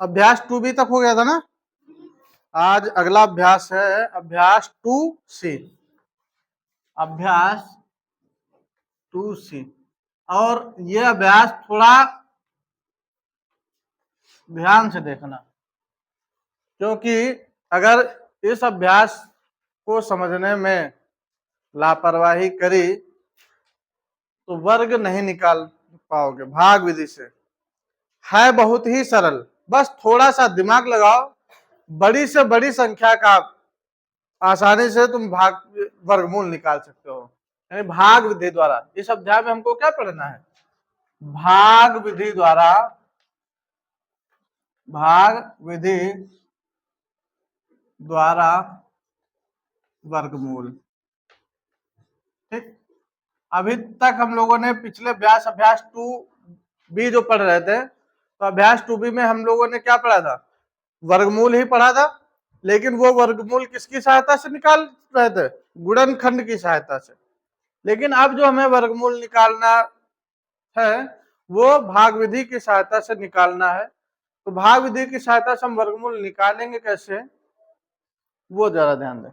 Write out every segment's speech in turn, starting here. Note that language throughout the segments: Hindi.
अभ्यास 2B तक हो गया था ना। आज अगला अभ्यास है अभ्यास 2C। अभ्यास 2C। और ये अभ्यास थोड़ा ध्यान से देखना, क्योंकि अगर इस अभ्यास को समझने में लापरवाही करी तो वर्ग नहीं निकाल पाओगे भाग विधि से। है बहुत ही सरल, बस थोड़ा सा दिमाग लगाओ, बड़ी से बड़ी संख्या का आसानी से तुम वर्गमूल निकाल सकते हो। यानी भाग विधि द्वारा। इस अध्याय में हमको क्या पढ़ना है? भाग विधि द्वारा, भाग विधि द्वारा वर्गमूल। ठीक, अभी तक हम लोगों ने पिछले अभ्यास 2B जो पढ़ रहे थे, तो अभ्यास 2B में हम लोगों ने क्या पढ़ा था? वर्गमूल ही पढ़ा था, लेकिन वो वर्गमूल किसकी सहायता से निकाल रहे थे? गुणनखंड की सहायता से। लेकिन अब जो हमें वर्गमूल निकालना है वो भाग विधि की सहायता से निकालना है। तो भाग विधि की सहायता से हम वर्गमूल निकालेंगे कैसे, वो जरा ध्यान दें।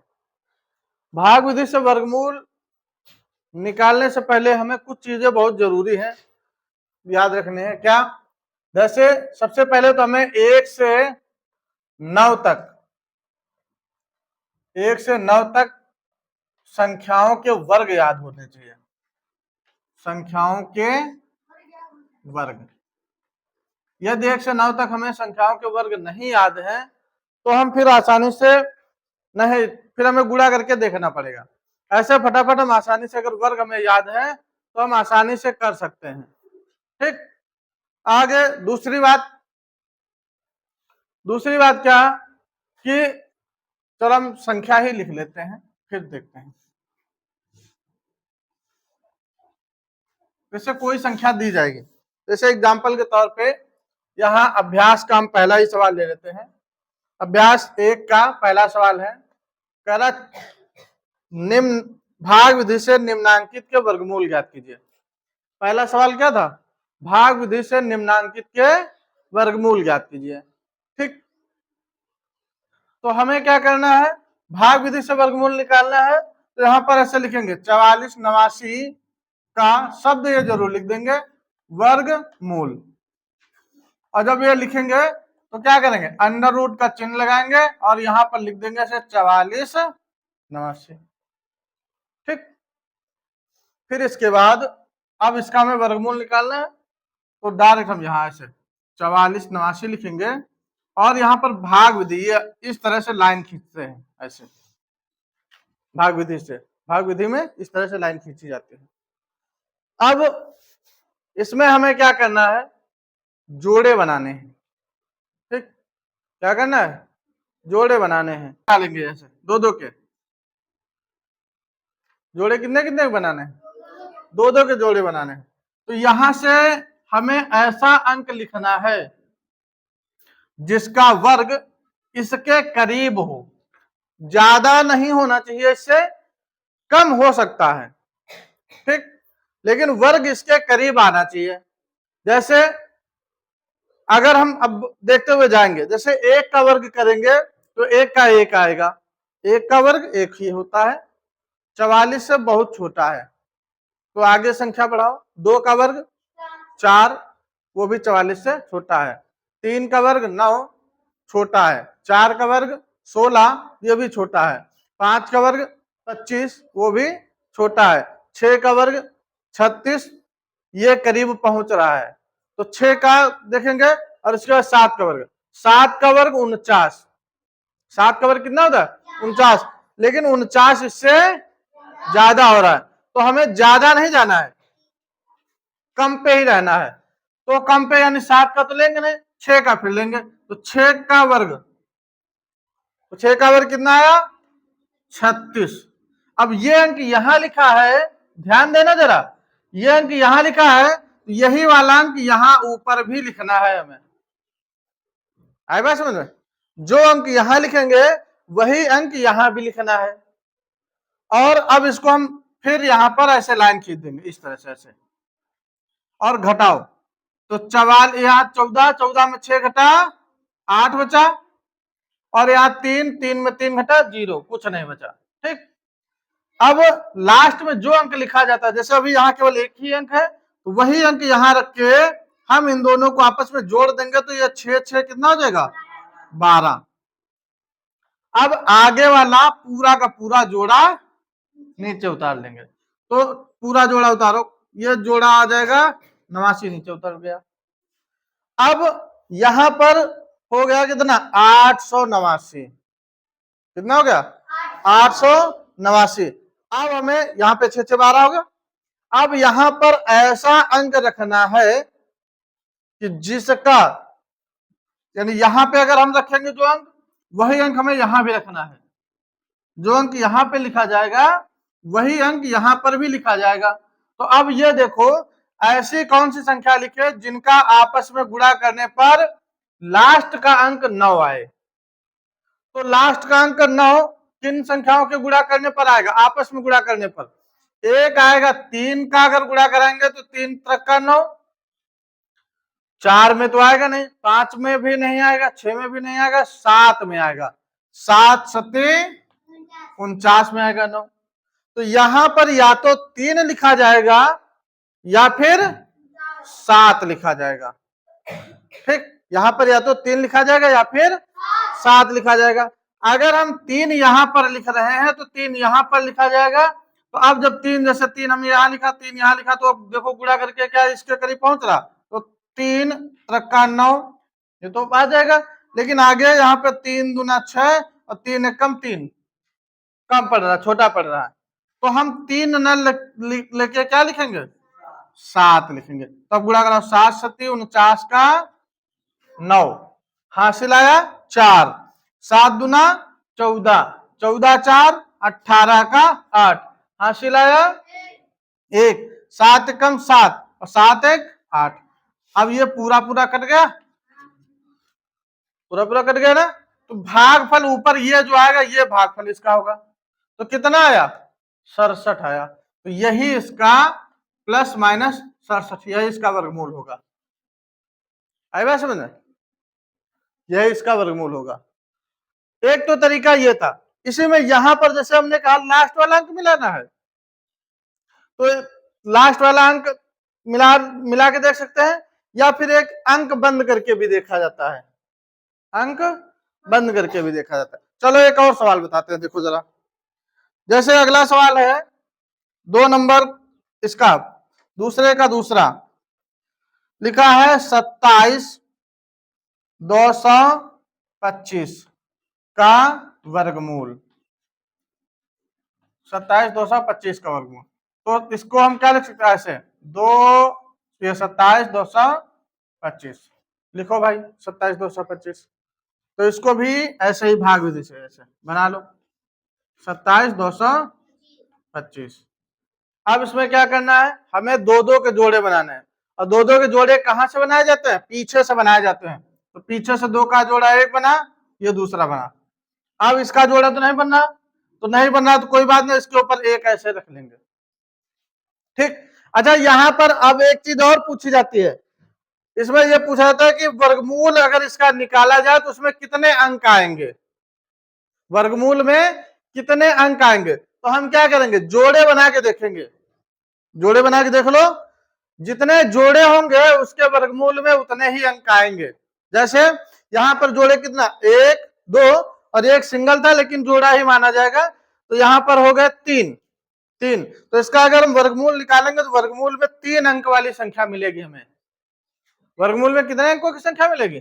भाग विधि से वर्गमूल निकालने से पहले हमें कुछ चीजें बहुत जरूरी है, याद रखनी है। क्या? जैसे सबसे पहले तो हमें 1 से 9 तक, 1 से 9 तक संख्याओं के वर्ग याद होने चाहिए। संख्याओं के वर्ग। यदि 1 से 9 तक हमें संख्याओं के वर्ग नहीं याद है तो हम फिर आसानी से नहीं, फिर हमें गुणा करके देखना पड़ेगा। ऐसे फटाफट हम आसानी से, अगर वर्ग हमें याद है तो हम आसानी से कर सकते हैं। ठीक, आगे दूसरी बात क्या कि चलो हम संख्या ही लिख लेते हैं, फिर देखते हैं। जैसे कोई संख्या दी जाएगी, जैसे एग्जांपल के तौर पे यहाँ अभ्यास का हम पहला ही सवाल ले लेते हैं। अभ्यास 1 का पहला सवाल है, कह रहा निम्न भाग विधि से निम्नांकित के वर्गमूल ज्ञात कीजिए। पहला सवाल क्या था? भाग विधि से निम्नांकित के वर्गमूल ज्ञात कीजिए। ठीक, तो हमें क्या करना है? भाग विधि से वर्गमूल निकालना है। तो यहाँ पर ऐसे लिखेंगे 44 89 का शब्द ये जरूर लिख देंगे वर्गमूल। और जब ये लिखेंगे तो क्या करेंगे? अंडर रूट का चिन्ह लगाएंगे और यहाँ पर लिख देंगे ऐसे 44 89। ठीक, फिर इसके बाद अब इसका हमें वर्गमूल निकालना है, तो डायरेक्ट हम यहाँ ऐसे 44 89 लिखेंगे और यहाँ पर भाग विधि इस तरह से लाइन खींचते हैं। ऐसे भाग विधि से, भाग विधि में इस तरह से लाइन खींची जाती है। अब इसमें हमें क्या करना है? जोड़े बनाने हैं। ठीक, क्या करना है? जोड़े बनाने हैं। क्या लेंगे? ऐसे दो दो के जोड़े, कितने कितने बनाने हैं? दो दो के जोड़े बनाने हैं। तो यहां से हमें ऐसा अंक लिखना है जिसका वर्ग इसके करीब हो, ज्यादा नहीं होना चाहिए, इससे कम हो सकता है। ठीक, लेकिन वर्ग इसके करीब आना चाहिए। जैसे अगर हम अब देखते हुए जाएंगे, जैसे 1 का वर्ग करेंगे तो 1 का 1 आएगा, 1 का वर्ग 1 ही होता है, 44 से बहुत छोटा है। तो आगे संख्या बढ़ाओ, 2 का वर्ग 4, वो भी 44 से छोटा है। 3 का वर्ग 9, छोटा है। 4 का वर्ग 16, ये भी छोटा है। 5 का वर्ग 25, वो भी छोटा है। 6 का वर्ग 36, ये करीब पहुंच रहा है। तो 6 का देखेंगे और इसके बाद 7 का वर्ग, 7 का वर्ग 49, 7 का वर्ग कितना होता है? 49, लेकिन 49 इससे ज्यादा हो रहा है। तो हमें ज्यादा नहीं जाना है, कम पे ही रहना है। तो कम पे यानी 7 का तो लेंगे नहीं, 6 का फिर लेंगे। तो 6 का वर्ग, तो 6 का वर्ग कितना आया? 36। अब ये अंक यहां लिखा है, ध्यान देना जरा, ये अंक यहां लिखा है, तो यही वाला अंक यहां ऊपर भी लिखना है हमें। आए बात समझ में? जो अंक यहां लिखेंगे वही अंक यहां भी लिखना है। और अब इसको हम फिर यहां पर ऐसे लाइन खींच देंगे इस तरह से ऐसे, और घटाओ। तो 44, यहाँ 14, 14 में 6 घटा 8 बचा, और यहाँ 3, 3 में 3 घटा 0, कुछ नहीं बचा। ठीक, अब लास्ट में जो अंक लिखा जाता है, जैसे अभी यहाँ केवल एक ही अंक है, तो वही अंक यहाँ रख के हम इन दोनों को आपस में जोड़ देंगे, तो ये 6 6 कितना हो जाएगा, 12। अब आगे वाला पूरा का पूरा जोड़ा नीचे उतार लेंगे, तो पूरा जोड़ा उतारो, ये जोड़ा आ जाएगा 89, नीचे उतर गया। अब यहां पर हो गया कितना, 889, कितना हो गया, 889। अब हमें यहाँ पे 6 6 12 होगा। अब यहां पर ऐसा अंक रखना है कि जिसका, यानी यहां पे अगर हम रखेंगे जो अंक, वही अंक हमें यहां भी रखना है। जो अंक यहां पे लिखा जाएगा वही अंक यहां पर भी लिखा जाएगा। तो अब ये देखो, ऐसी कौन सी संख्या लिखे जिनका आपस में गुणा करने पर लास्ट का अंक 9 आए। तो लास्ट का अंक 9 किन संख्याओं के गुणा करने पर आएगा, आपस में गुणा करने पर। एक आएगा 3 का अगर गुणा कराएंगे तो 3 तक का 9, 4 में तो आएगा नहीं, 5 में भी नहीं आएगा, 6 में भी नहीं आएगा, 7 में आएगा, 7 सत्ते 49 में आएगा 9। तो यहां पर या तो 3 लिखा जाएगा या फिर 7 लिखा जाएगा। ठीक, यहां पर या तो 3 लिखा जाएगा या फिर 7 लिखा जाएगा। अगर हम 3 यहां पर लिख रहे हैं तो 3 यहां पर लिखा जाएगा। तो अब जब 3, जैसे 3 हम यहां लिखा, 3 यहां लिखा, तो अब देखो गुणा करके क्या इसके करीब पहुंच रहा, तो 3 त्रिका 9, ये तो आ जाएगा। लेकिन आगे यहाँ पे 3 दूना 6 और 3 एक कम, 3 कम पड़ रहा है, छोटा पड़ रहा है, तो हम 3 न लेके क्या लिखेंगे, 7 लिखेंगे। तब गुणा करा, 7 सत्ती 49 का 9, हासिल आया 4, 7 दूना 14, 14 4 18 का 8, हासिल आया 1, 7 कम 7 और 7 1 8। अब ये पूरा पूरा कट गया, पूरा पूरा कट गया ना। तो भागफल ऊपर ये जो आएगा ये भागफल इसका होगा, तो कितना आया, 67 आया। तो यही इसका प्लस माइनस 67, यही इसका वर्गमूल होगा। आई बात समझ में, यही इसका वर्गमूल होगा। एक तो तरीका ये था। इसी में यहां पर जैसे हमने कहा लास्ट वाला अंक मिलाना है, तो लास्ट वाला अंक मिला के देख सकते हैं, या फिर एक अंक बंद करके भी देखा जाता है, अंक बंद करके भी देखा जाता है। चलो एक और सवाल बताते हैं, देखो जरा। जैसे अगला सवाल है 2 नंबर, इसका दूसरे का दूसरा लिखा है 27 225 का वर्गमूल, 27 225 का वर्गमूल। तो इसको हम क्या लिख सकते हैं, ऐसे 27 225 लिखो भाई, 27 225। तो इसको भी ऐसे ही भाग विधि से ऐसे बना लो, 27 225। अब इसमें क्या करना है, हमें 2 2 के जोड़े बनाने हैं। और 2 2 के जोड़े कहां से बनाए जाते हैं, पीछे से बनाए जाते हैं। तो पीछे से 2 का जोड़ा एक बना, ये दूसरा बना। अब इसका जोड़ा तो नहीं बनना, तो नहीं बनना तो कोई बात नहीं, इसके ऊपर एक ऐसे रख लेंगे। ठीक, अच्छा यहां पर अब एक चीज और पूछी जाती है, इसमें यह पूछा जाता है कि वर्गमूल अगर इसका निकाला जाए तो उसमें कितने अंक आएंगे, वर्गमूल में कितने अंक आएंगे। तो हम क्या करेंगे, जोड़े बना के देखेंगे, जोड़े बना के देख लो, जितने जोड़े होंगे उसके वर्गमूल में उतने ही अंक आएंगे। जैसे यहां पर जोड़े कितना, 1 2 और एक सिंगल था लेकिन जोड़ा ही माना जाएगा, तो यहां पर हो गए 3 3। तो इसका अगर हम वर्गमूल निकालेंगे तो वर्गमूल में 3 अंक वाली संख्या मिलेगी हमें। वर्गमूल में कितने अंकों की संख्या मिलेगी,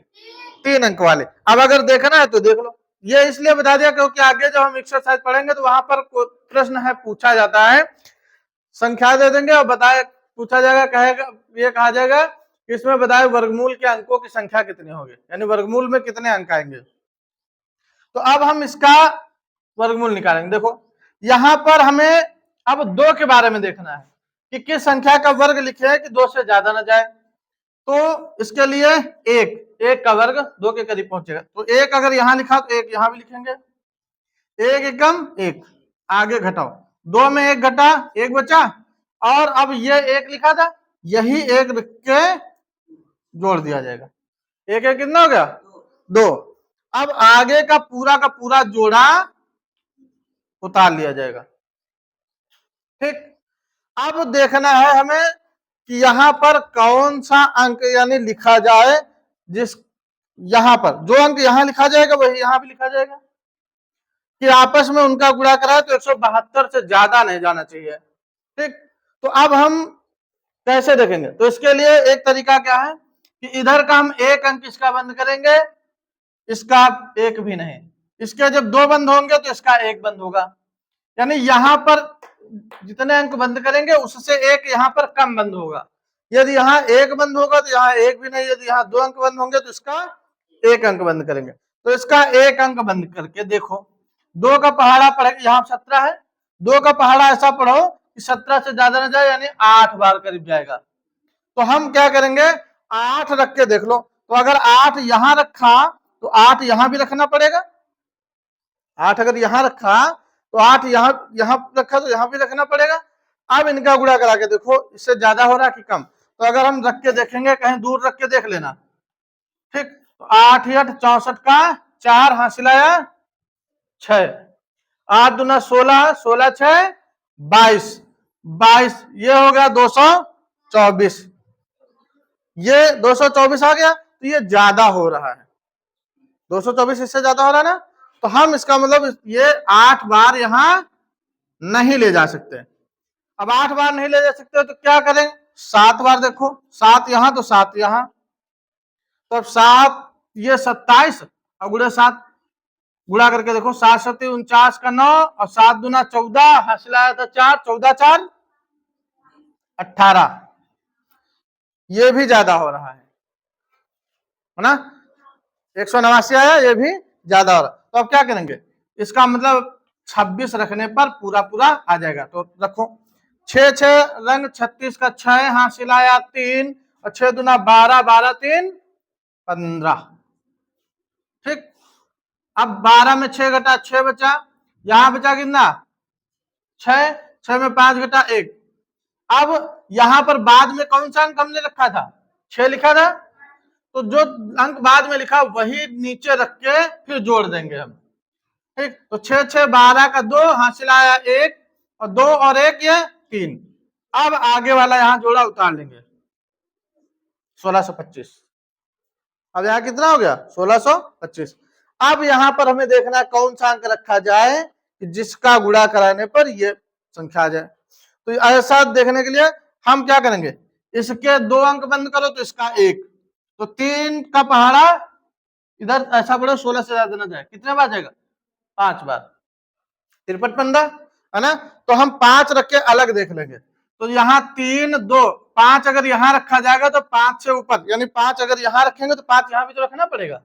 3 अंक वाले। अब अगर देखना है तो देख लो, ये इसलिए बता दिया क्योंकि आगे जब हम एक्सरसाइज पढ़ेंगे तो वहां पर प्रश्न है, पूछा जाता है, संख्या दे देंगे और बताए, पूछा जाएगा, कहेगा, ये कहा जाएगा इसमें बताए वर्गमूल के अंकों की संख्या कितनी होगी, यानी वर्गमूल में कितने अंक आएंगे। तो अब हम इसका वर्गमूल निकालेंगे। देखो यहां पर हमें अब 2 के बारे में देखना है कि किस संख्या का वर्ग लिखे है कि 2 से ज्यादा ना जाए। तो इसके लिए एक का वर्ग 2 के करीब पहुंचेगा, तो 1 अगर यहां लिखा तो 1 यहां भी लिखेंगे, 1 एकम 1, आगे घटाओ, 2 में 1 घटा, 1 बचा, और अब ये 1 लिखा था, यही 1 लिख के जोड़ दिया जाएगा। 1 1 कितना हो गया, 2। अब आगे का पूरा जोड़ा उतार लिया जाएगा। ठीक, अब देखना है हमें कि यहां पर कौन सा अंक यानी लिखा जाए, जिस यहां पर जो अंक यहां लिखा जाएगा वही यहां भी लिखा जाएगा, कि आपस में उनका गुणा कराए तो 172 से ज्यादा नहीं जाना चाहिए। ठीक, तो अब हम कैसे देखेंगे, तो इसके लिए एक तरीका क्या है कि इधर का हम एक अंक इसका बंद करेंगे, इसका एक भी नहीं, इसके जब दो बंद होंगे तो इसका एक बंद होगा, यानी यहां पर जितने अंक बंद करेंगे उससे एक यहां पर कम बंद होगा। यदि यहाँ एक बंद होगा तो यहाँ एक भी नहीं, यदि यहाँ दो अंक बंद होंगे तो इसका एक अंक बंद करेंगे। तो इसका एक अंक बंद करके देखो, 2 का पहाड़ा पड़ेगा, यहाँ 17 है, 2 का पहाड़ा ऐसा पढ़ो कि 17 से ज्यादा न जाए, यानी 8 बार करीब जाएगा। तो हम क्या करेंगे, 8 रख के देख लो, तो अगर 8 यहां रखा तो 8 यहां भी रखना पड़ेगा, 8 अगर यहां रखा तो 8 यहां रखा तो यहां भी रखना पड़ेगा। अब इनका गुणा करा के देखो, इससे ज्यादा हो रहा कि कम, तो अगर हम रख के देखेंगे, कहीं दूर रख के देख लेना। ठीक, तो 8 8 64 का 4 हासिल आया 6, 8 दूना 16, 16 6 22, 22 ये हो गया 224, ये 224 आ गया, तो ये ज्यादा हो रहा है, 224 इससे ज्यादा हो रहा है ना, तो हम इसका मतलब ये 8 बार यहां नहीं ले जा सकते। अब 8 बार नहीं ले जा सकते तो क्या करें, 7 बार देखो, 7 यहां तो 7 यहां, तो अब 7 ये 27 और गुणे 7 गुणा करके देखो, 7 7 49 का 9 और 7 दूना 14 हासिल आया था 4, 14 4 18, ये भी ज्यादा हो रहा है ना, 189 आया, ये भी ज्यादा हो रहा। तो अब क्या करेंगे, इसका मतलब 26 रखने पर पूरा आ जाएगा। तो रखो 6 6 रंग 36 का 6 हासिल आया 3 और 6 दूना 12, 12 3 15। ठीक, अब 12 में 6 घटा 6 बचा, यहां बचा कितना 6, 6 में 5 घटा 1। अब यहां पर बाद में कौन सा अंक हमने रखा था, 6 लिखा था, तो जो अंक बाद में लिखा वही नीचे रख के फिर जोड़ देंगे हम। ठीक, तो 6 6 12 का 2 हासिल आया 1 और 2 और 1 ये 3। अब आगे वाला यहां जोड़ा उतार लेंगे 1625। अब यहां कितना हो गया 1625। अब यहां पर हमें देखना है कौन सा अंक रखा जाए कि जिसका गुणा कराने पर ये संख्या आ जाए। तो ऐसा देखने के लिए हम क्या करेंगे, इसके 2 अंक बंद करो तो इसका 1, तो 3 का पहाड़ा इधर ऐसा पढ़ो 16 से ज्यादा ना जाए, कितने बार जाएगा 5 बार, 53 15 है ना। तो हम 5 रख के अलग देख लेंगे, तो यहाँ 3 2 5 अगर यहाँ रखा जाएगा तो 5 से ऊपर, यानी 5 अगर यहाँ रखेंगे तो 5 यहाँ भी तो रखना पड़ेगा,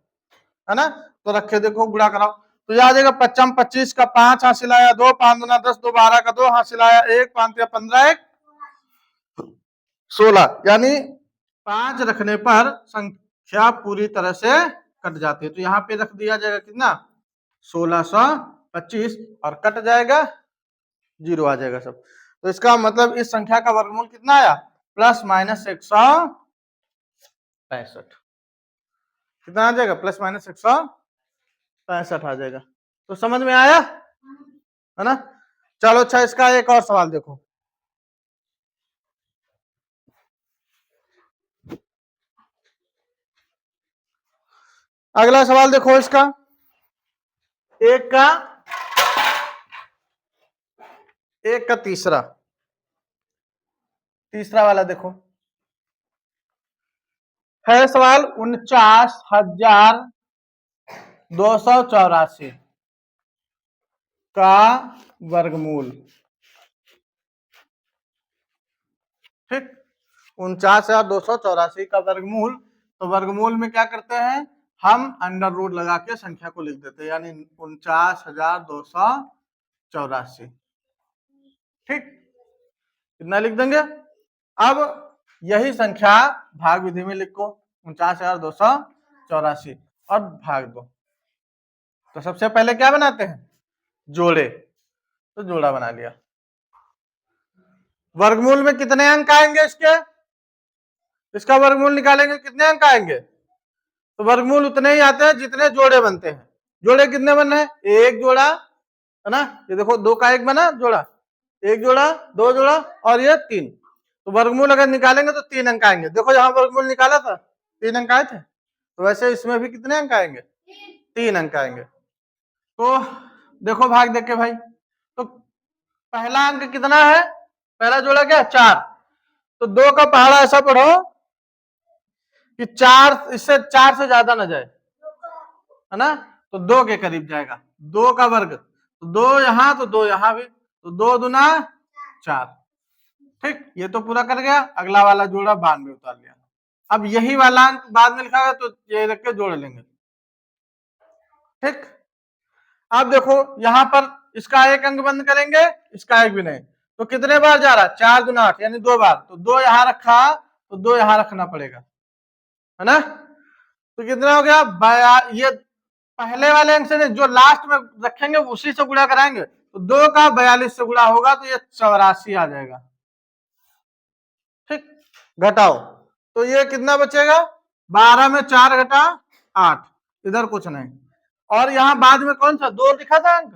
है ना। तो रखे देखो गुणा कराओ, तो यह आ जाएगा 55 25 का 5 हासिल आया 2, 5 दूना 10, 2 12 का 2 हासिल आया 1, 5 15 1 16, यानी 5 रखने पर संख्या पूरी तरह से कट जाती है। तो यहाँ पे रख दिया जाएगा कितना 1625 और कट जाएगा, 0 आ जाएगा सब। तो इसका मतलब इस संख्या का वर्गमूल कितना आया, प्लस माइनस 165, कितना आ जाएगा प्लस माइनस 165 आ जाएगा। तो समझ में आया है ना। चलो अच्छा, इसका एक और सवाल देखो, अगला सवाल देखो, इसका एक का तीसरा वाला देखो, है सवाल 49,284 का वर्गमूल। ठीक, 49,284 का वर्गमूल। तो वर्गमूल में क्या करते हैं, हम अंडर रूट लगा के संख्या को लिख देते हैं, यानी 49,284। ठीक, कितना लिख देंगे। अब यही संख्या भाग विधि में लिखो, 49,284 और भाग दो। तो सबसे पहले क्या बनाते हैं, जोड़े, तो जोड़ा बना लिया। वर्गमूल में कितने अंक आएंगे, इसका वर्गमूल निकालेंगे कितने अंक आएंगे, तो वर्गमूल उतने ही आते हैं जितने जोड़े बनते हैं। जोड़े कितने बन रहे हैं? एक जोड़ा है ना, ये देखो 2 का 1 बना जोड़ा, 1 जोड़ा, 2 जोड़ा और ये 3। तो वर्गमूल अगर निकालेंगे तो 3 अंक आएंगे। देखो यहाँ वर्गमूल निकाला था 3 अंक आए थे, तो वैसे इसमें भी कितने अंक आएंगे? 3 अंक आएंगे। तो देखो भाग देख के भाई, तो पहला अंक कितना है? पहला जोड़ा क्या? 4। तो 2 का पहाड़ा ऐसा पढ़ो कि 4 इससे 4 से ज्यादा ना जाए, है ना, तो 2 के करीब जाएगा। 2 का वर्ग, तो 2 यहां तो 2 यहां भी, तो 2 दूना 4। ठीक, ये तो पूरा कर गया। अगला वाला जोड़ा बाद में उतार लिया। अब यही वाला अंक बाद में लिखा गया तो ये रख के जोड़ लेंगे। ठीक, अब देखो यहां पर इसका 1 अंक बंद करेंगे, इसका 1 भी नहीं, तो कितने बार जा रहा? 4 दूना 8 यानी 2 बार, तो 2 यहां रखा तो 2 यहां रखना पड़ेगा, है ना। तो कितना हो गया? ये पहले वाले अंक से नहीं, जो लास्ट में रखेंगे उसी से गुणा कराएंगे, तो 2 का 42 से गुणा होगा तो ये 84 आ जाएगा। ठीक, घटाओ तो ये कितना बचेगा? 12 में 4 घटा 8, इधर कुछ नहीं। और यहां बाद में कौन सा 2 लिखा था अंक,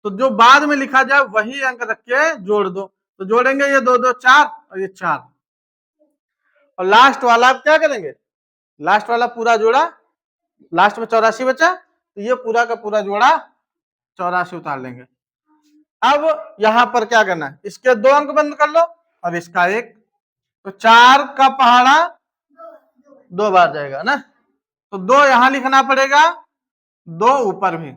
तो जो बाद में लिखा जाए वही अंक रख के जोड़ दो। तो जोड़ेंगे ये 2 2 4 और ये 4, और लास्ट वाला आप क्या करेंगे? लास्ट वाला पूरा जोड़ा, लास्ट में 84 बचा, तो ये पूरा का पूरा जोड़ा 84 उतार लेंगे। अब यहां पर क्या करना है? इसके 2 अंक बंद कर लो और इसका 1, तो 4 का पहाड़ा 2 बार जाएगा ना, तो 2 यहां लिखना पड़ेगा, 2 ऊपर भी।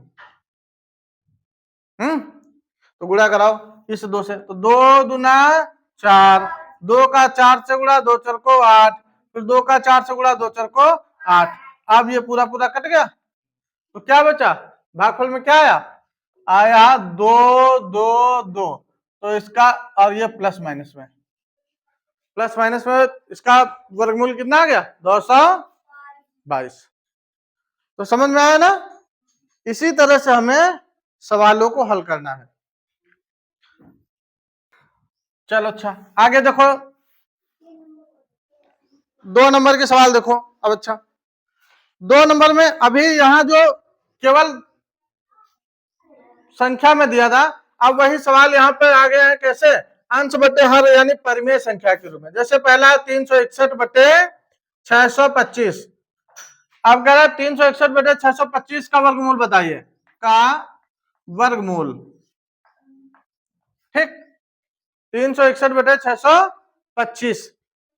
तो गुणा कराओ इस 2 से, तो 2 दूना 4, 2 का 4 से गुणा 2 4 को 8, फिर 2 का 4 से गुणा 2 4 को 8। अब ये पूरा पूरा कट गया, तो क्या बचा? भागफल में क्या आया? आया 2 2 2। तो इसका, और ये प्लस माइनस में, प्लस माइनस में इसका वर्गमूल कितना आ गया? 222। तो समझ में आया ना? इसी तरह से हमें सवालों को हल करना है। चलो अच्छा, आगे देखो 2 नंबर के सवाल देखो। अब अच्छा, 2 नंबर में अभी यहां जो केवल संख्या में दिया था, अब वही सवाल यहाँ पे आ गया है। कैसे? अंश बटे हर यानी परिमेय संख्या के रूप में। जैसे पहला 361 बटे 625, अब कह रहा है 361 बटे 625 का वर्गमूल बताइए, का वर्गमूल। ठीक, 361 बटे 625,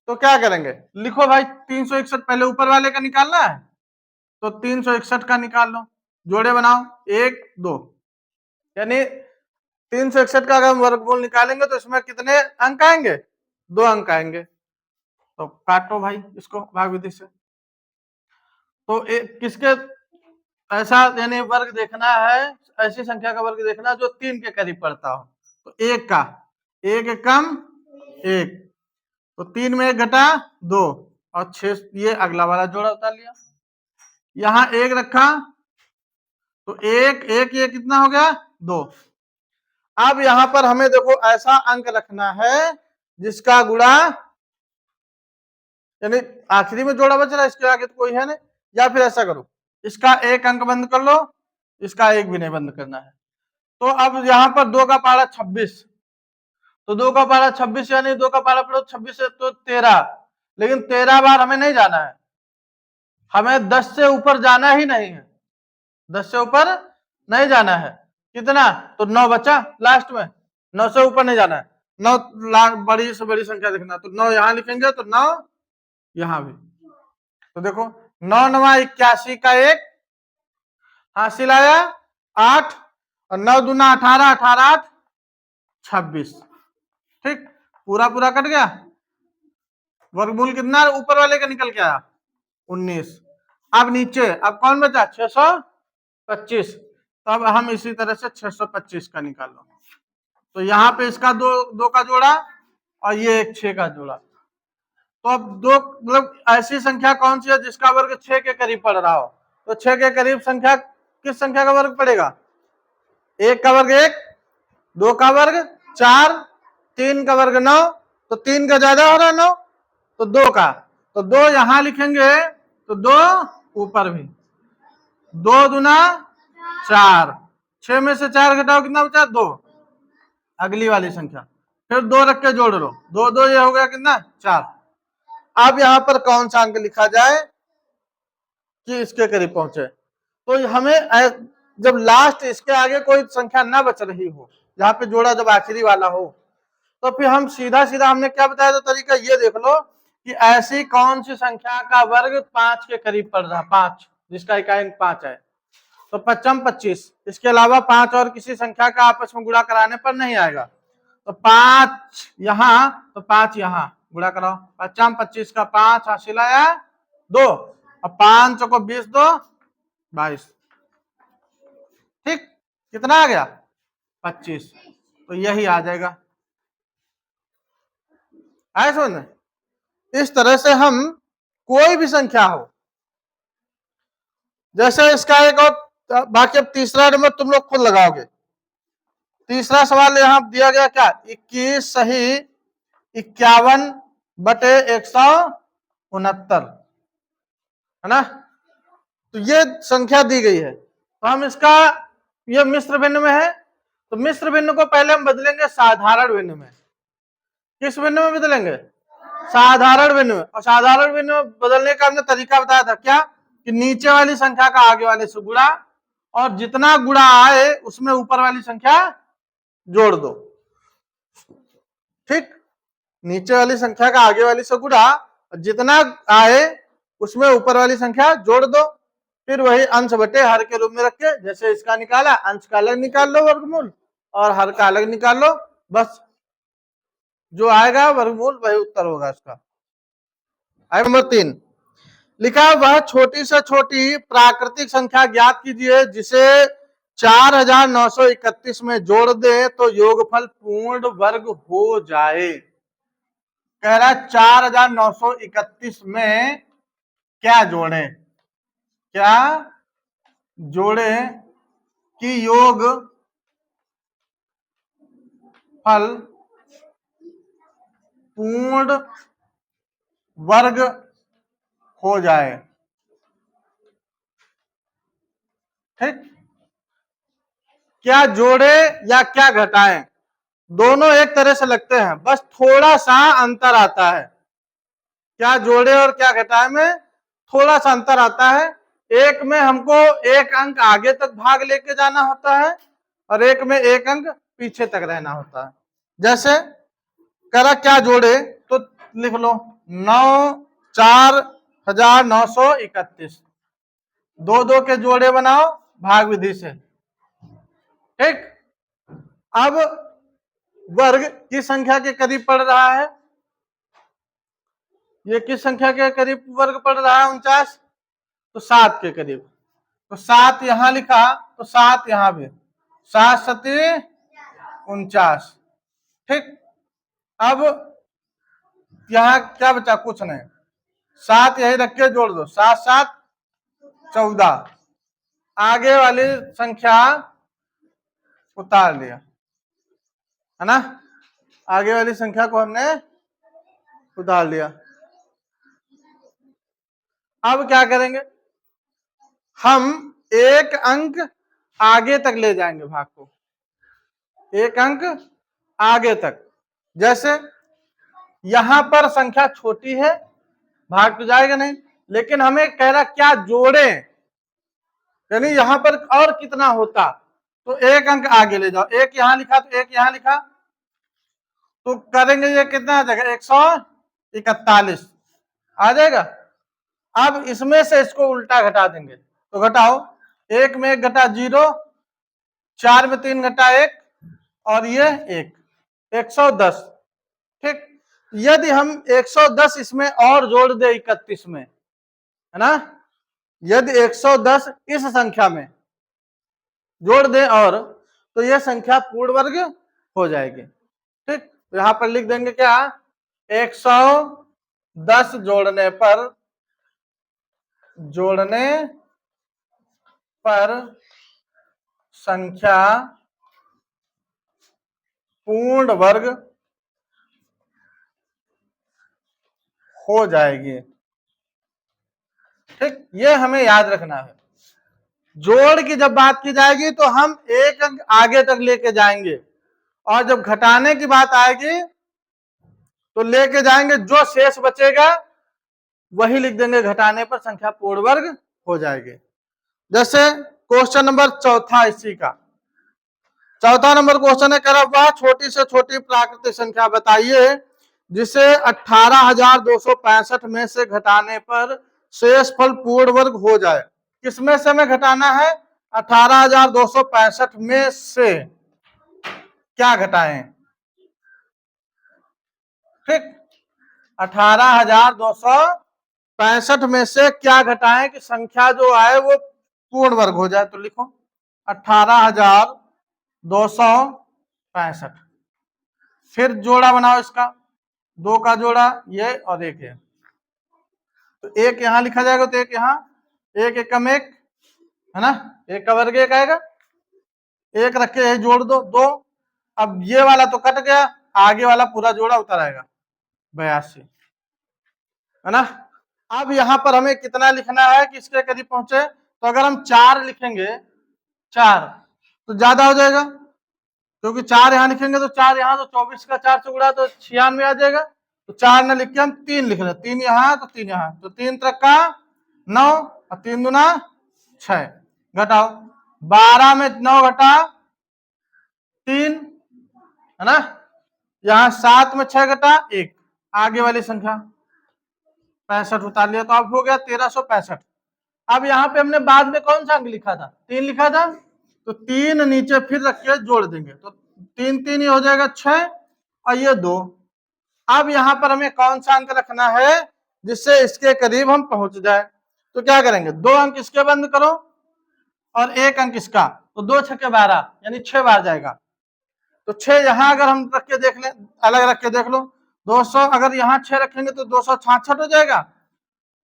तो क्या करेंगे? लिखो भाई, 361 पहले ऊपर वाले का निकालना है, तो 361 का निकाल लो, जोड़े बनाओ 1 2, यानी 361 का अगर हम वर्गमूल निकालेंगे तो इसमें कितने अंक आएंगे? 2 अंक आएंगे। तो काटो भाई इसको भाग विधि से। तो किसके ऐसा यानी वर्ग देखना है, ऐसी संख्या का वर्ग देखना जो 3 के करीब पड़ता हो। तो 1 का 1 कम 1, तो 3 में 1 घटा 2 और 6, ये अगला वाला जोड़ा उतार लिया। यहां 1 रखा तो 1 1, ये कितना हो गया? 2। अब यहां पर हमें देखो ऐसा अंक रखना है जिसका गुणा, यानी आखिरी में जोड़ा बच रहा है, इसके आगे तो कोई है नहीं। या फिर ऐसा करो, इसका 1 अंक बंद कर लो, इसका 1 भी नहीं बंद करना है। तो अब यहां पर 2 का पहाड़ा 26, तो 2 का पहाड़ा 26 यानी 2 का पहाड़ा पढ़ो 26 है तो 13, लेकिन 13 बार हमें नहीं जाना है, हमें 10 से ऊपर जाना ही नहीं है, 10 से ऊपर नहीं जाना है। कितना? तो 9 बचा लास्ट में, 9 से ऊपर नहीं जाना है। 9 बड़ी से बड़ी संख्या देखना, तो 9 यहां लिखेंगे तो 9 यहां भी। तो देखो 9 9 81 का 1 हासिल आया 8, और 9 दूना 18, 18 8 26। ठीक, पूरा पूरा कट गया। वर्गमूल कितना ऊपर वाले का निकल के आया? 19। अब नीचे अब कौन बचा? 625। तो अब हम इसी तरह से 625 का निकालो, तो यहाँ पे इसका 2 का जोड़ा और ये एक 6 का जोड़ा। तो अब 2 मतलब ऐसी संख्या कौन सी है जिसका वर्ग 6 के करीब पड़ रहा हो? तो 6 के करीब संख्या किस संख्या का वर्ग पड़ेगा? 1 का वर्ग 1, 2 का वर्ग 4, 3 का वर्ग 9, तो 3 का ज्यादा हो रहा है 9, तो 2 का, तो 2 यहां लिखेंगे तो 2 ऊपर भी, 2 दूना 4, 6 में से 4 घटाओ कितना बचा? 2, अगली वाली संख्या, फिर 2 रख के जोड़ लो, 2 2 ये हो गया कितना? 4। अब यहां पर कौन सा अंक लिखा जाए कि इसके करीब पहुंचे? तो हमें जब लास्ट इसके आगे कोई संख्या ना बच रही हो, जहां पे जोड़ा जब आखिरी वाला हो, तो फिर हम सीधा सीधा हमने क्या बताया था तरीका, ये देख लो कि ऐसी कौन सी संख्या का वर्ग 5 के करीब पड़ रहा, 5 जिसका इकाई अंक 5 है, तो 5 25, इसके अलावा 5 और किसी संख्या का आपस में गुणा कराने पर नहीं आएगा। तो 5 यहां, तो 5 यहां, गुणा कराओ, 5 25 का 5 हासिल आया 2, और 5 को 20 2 22, ठीक, कितना आ गया? 25, तो यही आ जाएगा। आए समझ में? इस तरह से हम कोई भी संख्या हो, जैसे इसका एक और, बाकी अब तीसरा नंबर तुम लोग खुद लगाओगे। तीसरा सवाल यहां दिया गया क्या? 21 सही 51 बटे 169, है ना? तो ये संख्या दी गई है, तो हम इसका, ये मिश्र भिन्न में है, तो मिश्र भिन्न को पहले हम बदलेंगे साधारण भिन्न में। किस भिन्न में बदलेंगे? साधारण भिन्न में। और साधारण भिन्न में बदलने का हमने तरीका बताया था क्या, कि नीचे वाली संख्या का आगे वाले से गुणा, और जितना गुणा आए उसमें ऊपर वाली संख्या जोड़ दो, ठीक, नीचे वाली संख्या का आगे वाली से गुणा, और जितना आए उसमें ऊपर वाली संख्या जोड़ दो, फिर वही अंश बटे हर के रूप में रख के, जैसे इसका निकाला, अंश का अलग निकाल लो वर्गमूल, और हर का अलग निकाल लो, बस जो आएगा वर्गमूल वही उत्तर होगा इसका। नंबर 3 लिखा, वह छोटी से छोटी प्राकृतिक संख्या ज्ञात कीजिए जिसे 4931 में जोड़ दे तो योगफल पूर्ण वर्ग हो जाए। कह रहा है 4931 में क्या जोड़े, क्या जोड़े कि योग फल पूर्ण वर्ग हो जाए, ठीक, क्या जोड़े या क्या घटाएं, दोनों एक तरह से लगते हैं, बस थोड़ा सा अंतर आता है। क्या जोड़े और क्या घटाएं में थोड़ा सा अंतर आता है। एक में हमको एक अंक आगे तक भाग लेके जाना होता है, और एक में एक अंक पीछे तक रहना होता है। जैसे करा क्या जोड़े, तो लिख लो 4931, 2 2 के जोड़े बनाओ भाग विधि से, ठीक। अब वर्ग किस संख्या के करीब पड़ रहा है, ये किस संख्या के करीब वर्ग पड़ रहा है? 49, तो 7 के करीब, तो 7 यहां लिखा, तो 7 यहां भी, 7 सती 49, ठीक। अब यहां क्या बचा? कुछ नहीं, 7 यही रख के जोड़ दो, 7 7 14, आगे वाली संख्या उतार लिया, है ना, आगे वाली संख्या को हमने उतार लिया। अब क्या करेंगे, हम एक अंक आगे तक ले जाएंगे भाग को, एक अंक आगे तक। जैसे यहां पर संख्या छोटी है, भाग तो जाएगा नहीं, लेकिन हमें कह रहा क्या जोड़े, यानी यहां पर और कितना होता, तो एक अंक आगे ले जाओ, एक यहां लिखा तो एक यहां लिखा, तो करेंगे ये कितना आ जाएगा? 141 आ जाएगा। अब इसमें से इसको उल्टा घटा देंगे, तो घटाओ, 1 में 1 घटा 0, 4 में 3 घटा 1, और ये 1, 110, ठीक। यदि हम 110 इसमें और जोड़ दे 31 में, है ना, यदि 110 इस संख्या में जोड़ दे और, तो यह संख्या पूर्ण वर्ग हो जाएगी, ठीक। तो यहां पर लिख देंगे क्या, 110 जोड़ने पर संख्या पूर्ण वर्ग हो जाएगी। ठीक, ये हमें याद रखना है। जोड़ की जब बात की जाएगी तो हम एक अंक आगे तक लेके जाएंगे, और जब घटाने की बात आएगी तो लेके जाएंगे, जो शेष बचेगा वही लिख देंगे, घटाने पर संख्या पूर्ण वर्ग हो जाएगी। जैसे क्वेश्चन नंबर चौथा इसी का, चौथा नंबर क्वेश्चन है, कह वह छोटी से छोटी प्राकृतिक संख्या बताइए जिसे 18,265 में से घटाने पर शेष फल पूर्ण वर्ग हो जाए। किसमें से हमें घटाना है? 18,265 में से क्या घटाएं? ठीक, 18,265 में से क्या घटाएं कि संख्या जो आए वो पूर्ण वर्ग हो जाए। तो लिखो 18,265, फिर जोड़ा बनाओ इसका, 2 का जोड़ा ये और 1 है, तो 1 यहां लिखा जाएगा, तो 1 यहां, 1 एकम 1 है ना, 1 का वर्ग 1 आएगा, 1 रख के जोड़ दो 2। अब ये वाला तो कट गया, आगे वाला पूरा जोड़ा उतर आएगा 82, है ना। अब यहां पर हमें कितना लिखना है कि इसके करीब पहुंचे? तो अगर हम 4 लिखेंगे, 4 तो ज्यादा हो जाएगा, क्योंकि 4 यहां लिखेंगे तो 4 यहां, तो 24 का 4 से गुणा तो 96 आ जाएगा। तो 4 न लिख के हम 3 लिख रहे, 3 यहां तो 3 यहां, तो 3 तक का 9 और 3 दूना 6, घटाओ 12 में 9 घटा 3, है ना, यहां 7 में 6 घटा 1, आगे वाली संख्या 65 उतार लिया, तो अब हो गया 1365। अब यहाँ पे हमने बाद में कौन सा अंक लिखा था? 3 लिखा था, तो 3 नीचे फिर रख के जोड़ देंगे, तो 3 3 ही हो जाएगा 6 और ये 2। अब यहाँ पर हमें कौन सा अंक रखना है जिससे इसके करीब हम पहुंच जाए? तो क्या करेंगे, 2 अंक इसके बंद करो और 1 अंक इसका, तो 2 छक्के 12 यानी 6 बार जाएगा। तो 6 यहां अगर हम रख के देख लें, अलग रख के देख लो, 200 अगर यहाँ 6 रखेंगे तो 266 हो जाएगा,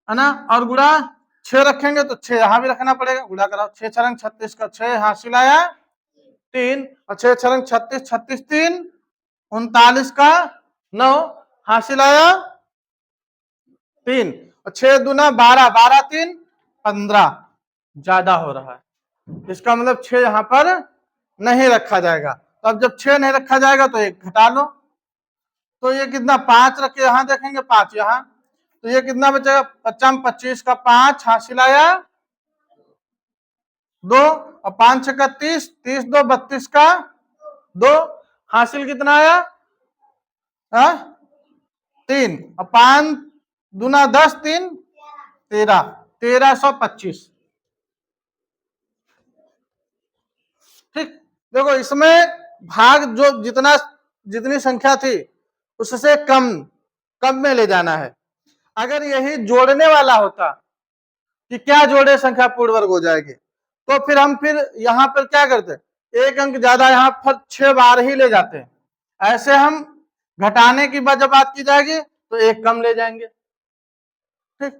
है ना, और गुणा 6 रखेंगे तो 6 यहां भी रखना पड़ेगा, गुणा कराओ, 6 छरंग 36 का 6 हासिल आया 3, और 6 छरंग 36, 36 3 39 का 9 हासिल आया 3, और 6 दूना 12, 12 3 15, ज्यादा हो रहा है, इसका मतलब 6 यहां पर नहीं रखा जाएगा। तो अब जब 6 नहीं रखा जाएगा तो 1 घटा लो, तो ये कितना, 5 रख के यहां देखेंगे, 5 यहां, तो ये कितना बचेगा, 55 25 का 5 हासिल आया 2, और 5 6 का 30, 30 2 32 का 2 हासिल कितना आया 3, और 5 दूना 10 3 13, 1325। ठीक, देखो इसमें भाग जो जितनी संख्या थी उससे कम में ले जाना है। अगर यही जोड़ने वाला होता कि क्या जोड़े संख्या पूर्ण वर्ग हो जाएगी, तो फिर हम यहां पर क्या करते, 1 अंक ज्यादा यहां पर 6 बार ही ले जाते हैं। ऐसे हम घटाने की जब बात की जाएगी तो 1 कम ले जाएंगे। ठीक,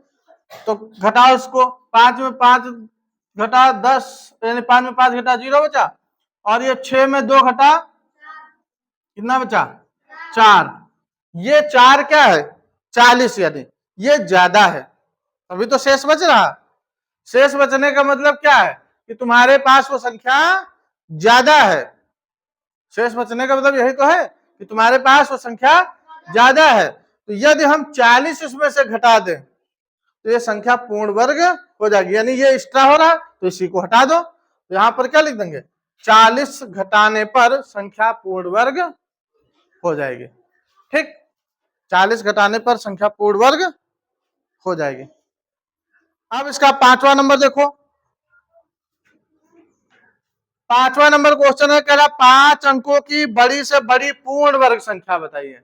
तो घटाओ इसको, 5 में 5 घटा 10, यानी 5 में 5 घटा 0 बचा, और ये 6 में 2 घटा कितना बचा 4, ये 4 क्या है 40, यानी ये ज्यादा है, अभी तो शेष बच रहा। शेष बचने का मतलब क्या है कि तुम्हारे पास वो संख्या ज्यादा है, शेष बचने का मतलब यही तो है कि तुम्हारे पास वो संख्या ज्यादा है। तो यदि हम 40 इसमें से घटा दें तो ये संख्या पूर्ण वर्ग हो जाएगी, यानी ये एक्स्ट्रा हो रहा है तो इसी को हटा दो, तो यहां पर क्या लिख देंगे, 40 घटाने पर संख्या पूर्ण वर्ग हो जाएगी। ठीक, 40 घटाने पर संख्या पूर्ण वर्ग हो जाएगी। अब इसका 5वां नंबर देखो, 5वां नंबर क्वेश्चन है, कह रहा 5 अंकों की बड़ी से बड़ी पूर्ण वर्ग संख्या बताइए।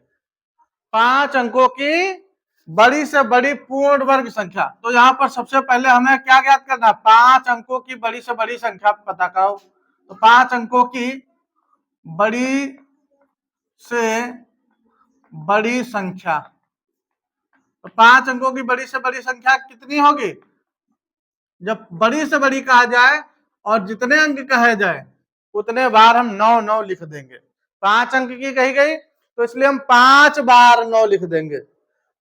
5 अंकों की बड़ी से बड़ी पूर्ण वर्ग संख्या, तो यहां पर सबसे पहले हमें क्या ज्ञात करना, 5 अंकों की बड़ी से बड़ी संख्या पता करो। तो 5 अंकों की बड़ी से बड़ी संख्या, तो 5 अंकों की बड़ी से बड़ी संख्या कितनी होगी, जब बड़ी से बड़ी कहा जाए और जितने अंक कहे जाए उतने बार हम 9 9 लिख देंगे। 5 अंक की कही गई तो इसलिए हम 5 बार 9 लिख देंगे।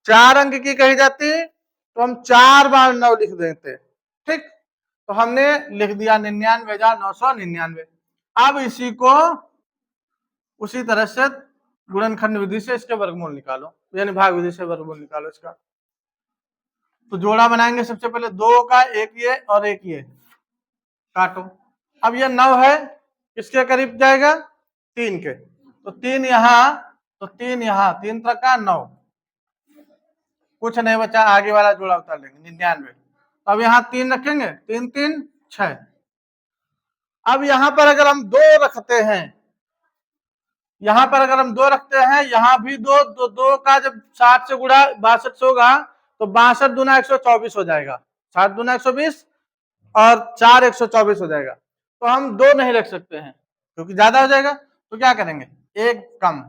4 अंक की कही जाती तो हम 4 बार 9 लिख देते। ठीक, तो हमने लिख दिया 99,999। अब इसी को उसी तरह से गुणनखंड विधि से इसके वर्गमूल निकालो, यानी भाग विधि से वर्गमूल निकालो इसका। तो जोड़ा बनाएंगे सबसे पहले 2 का, एक ये और एक ये, काटो। अब ये 9 है, किसके करीब जाएगा? 3 के, तो 3 यहां, तो 3 यहां, 3 का 9, कुछ नहीं बचा, आगे वाला जोड़ा उतार लेंगे 99। तो अब यहाँ 3 रखेंगे, 3 3 6। अब यहां पर अगर हम 2 रखते हैं, यहां पर अगर हम 2 रखते हैं, यहां भी 2, तो 2 का जब 60 से गुणा 62 से होगा तो 62 दूना 124 हो जाएगा, 60 दूना 120 और 4 124 हो जाएगा। तो हम 2 नहीं रख सकते हैं क्योंकि ज्यादा हो जाएगा, तो क्या करेंगे? 1 कम,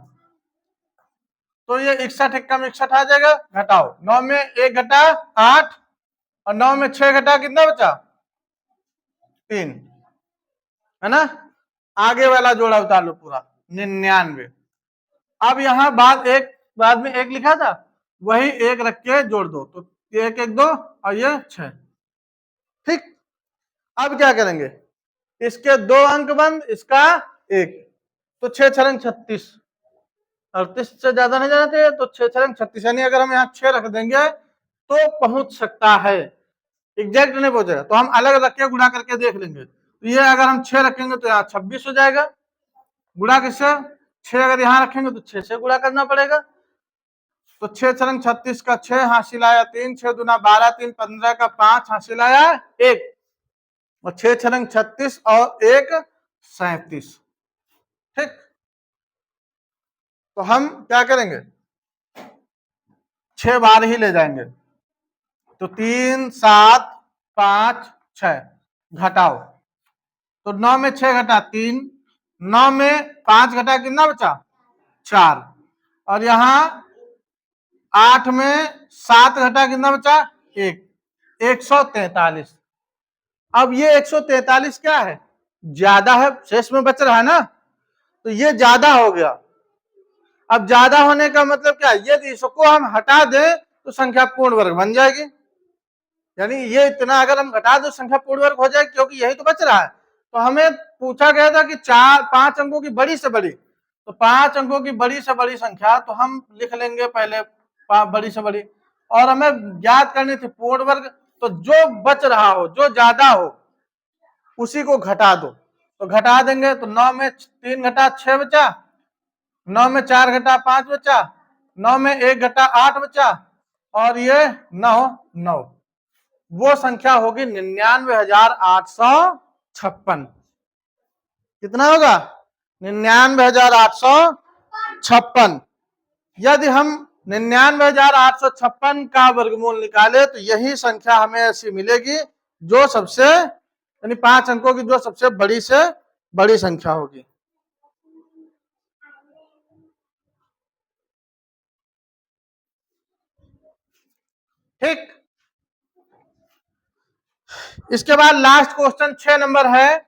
तो ये 61 एक कम 61 आ जाएगा, घटाओ। 9 में 1 घटा 8 और 9 में 6 घटा कितना बचा? 3, है ना। आगे वाला जोड़ा उतार लो पूरा 99। अब यहां बाद में 1 लिखा था, वही 1 रख के जोड़ दो, तो 1 1 2 और ये 6। ठीक, अब क्या करेंगे? इसके 2 अंक बंद, इसका 1, तो 6 6 36, 38 से ज्यादा नहीं जाना चाहिए, तो 6 6 36, यानी अगर हम यहाँ 6 रख देंगे तो पहुंच सकता है, एग्जैक्ट नहीं पहुंचेगा, तो हम अलग रख के गुणा करके देख लेंगे। तो ये अगर हम 6 रखेंगे तो यहाँ 26 हो जाएगा, गुणा किससे? 6 अगर यहाँ रखेंगे तो 6 से गुणा करना पड़ेगा, तो 6 6 36 का 6 हासिल आया 3, 6 दूना 12, 3 15 का 5 हासिल आया 1, और 6 6 36 और 1 37। ठीक, तो हम क्या करेंगे? 6 बार ही ले जाएंगे, तो 3 7 5 6, घटाओ, तो 9 में 6 घटा 3, 9 में 5 घटा कितना बचा? 4, और यहां 8 में 7 घटा कितना बचा? 1, 143। अब ये 143 क्या है? ज्यादा है, शेष में बच रहा है ना, तो ये ज्यादा हो गया। अब ज्यादा होने का मतलब क्या? यदि इसको हम हटा दें तो संख्या पूर्ण वर्ग बन जाएगी, यानी ये इतना अगर हम घटा दो संख्या पूर्ण वर्ग हो जाएगी, क्योंकि यही तो बच रहा है। तो हमें पूछा गया था कि 5 अंकों की बड़ी से बड़ी, तो 5 अंकों की बड़ी से बड़ी संख्या, तो हम लिख लेंगे पहले बड़ी से बड़ी, और हमें ज्ञात करनी थी पूर्ण वर्ग, तो जो बच रहा हो, जो ज्यादा हो, उसी को घटा दो, तो घटा देंगे, तो 9 में 3 घटा 6 बचा, 9 में 4 घटा 5 बचा, 9 में 1 घटा 8 बचा, और ये 9 वो संख्या होगी 99,856। कितना होगा? 99,856। यदि हम 99,856 का वर्गमूल निकाले तो यही संख्या हमें ऐसी मिलेगी जो सबसे, यानी 5 अंकों की जो सबसे बड़ी से बड़ी संख्या होगी। ठीक, इसके बाद लास्ट क्वेश्चन 6 नंबर है।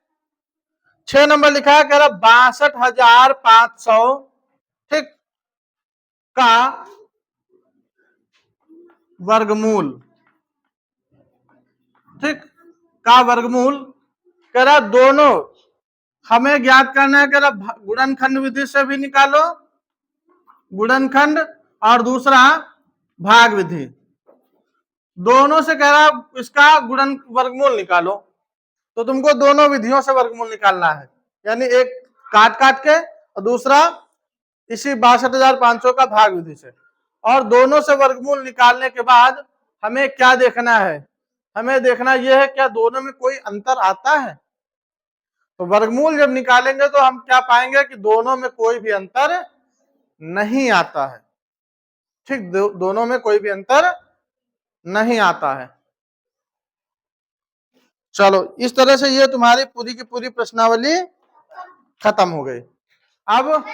6 नंबर लिखा है, कह रहा 62,500 ठीक का वर्गमूल, ठीक का वर्गमूल, कह रहा दोनों हमें ज्ञात करना है, कह रहा गुणनखंड विधि से भी निकालो, गुणनखंड, और दूसरा भाग विधि, दोनों से कह रहा इसका गुणन वर्गमूल निकालो। तो तुमको दोनों विधियों से वर्गमूल निकालना है, यानी एक काट काट के और दूसरा इसी 62,500 का भाग विधि से, और दोनों से वर्गमूल निकालने के बाद हमें क्या देखना है? हमें देखना यह है क्या दोनों में कोई अंतर आता है। तो वर्गमूल जब निकालेंगे तो हम क्या पाएंगे कि दोनों में कोई भी अंतर नहीं आता है। ठीक, दोनों में कोई भी अंतर नहीं आता है। चलो, इस तरह से ये तुम्हारी पूरी की पूरी प्रश्नावली खत्म हो गई। अब